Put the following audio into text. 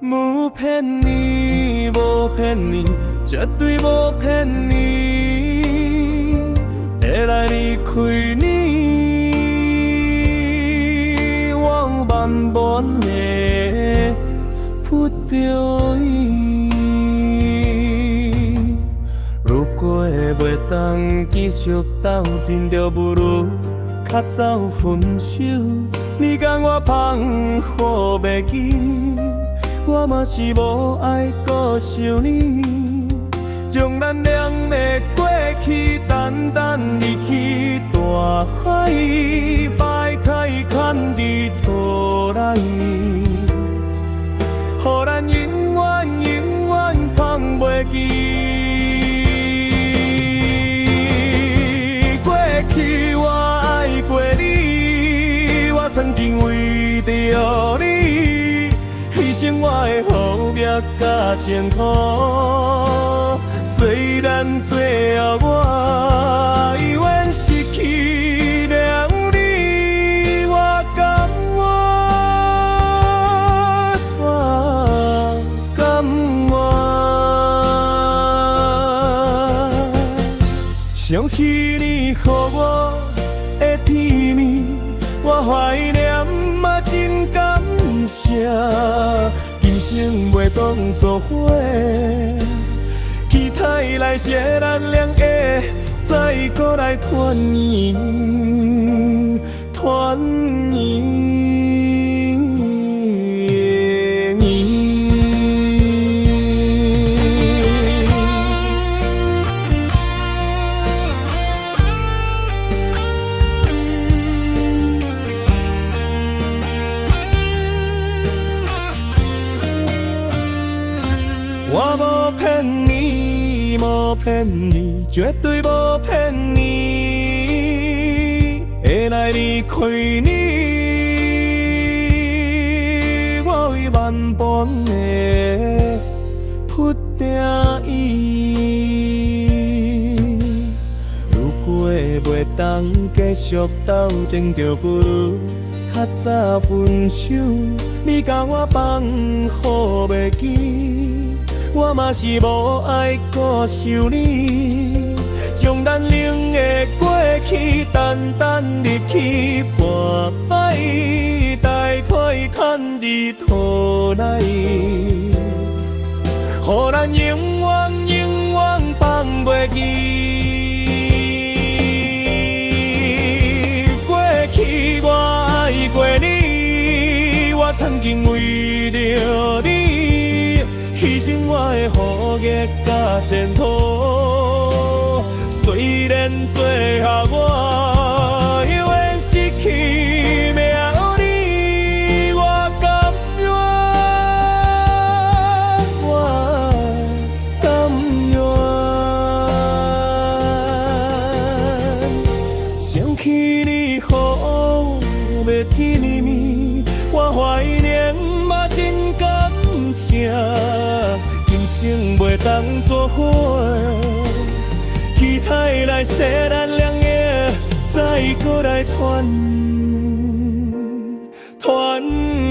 不骗你，无骗你，绝对无骗你，会来离开你，我慢慢的扑着伊。如果袂当继续斗阵，就不如较早分手。你讲我放予袂记。我嘛是无爱搁想你，将咱两个过去淡淡离去大海，摆开牵伫土内，予咱永远永远放袂记。过去我爱过你，我曾经为着你。生我的好命甲前途，虽然最后我永远失去了你，我甘愿，我甘愿。想起你予我的甜蜜，我怀念嘛真感谢。今生袂当作伙，期待来世咱两个再搁来团圆，团圆。我无骗你，无骗你，绝对无骗你，会来离开你，我会慢慢的扑定伊。如果袂当继续斗阵，就不如较早分手。你甲我放予袂记。我嘛是无爱搁想你，将咱两个过去淡淡离去半摆，大概牵伫土内，予咱永远永远放袂记。过去我爱过你，我曾经为着你。牺牲我的好业甲前途，虽然最后我永远失去了你，我甘愿，我甘愿。想起你予我的甜蜜，我怀念嘛真感谢。生袂当作伙，期待来世咱两个再搁来团圆。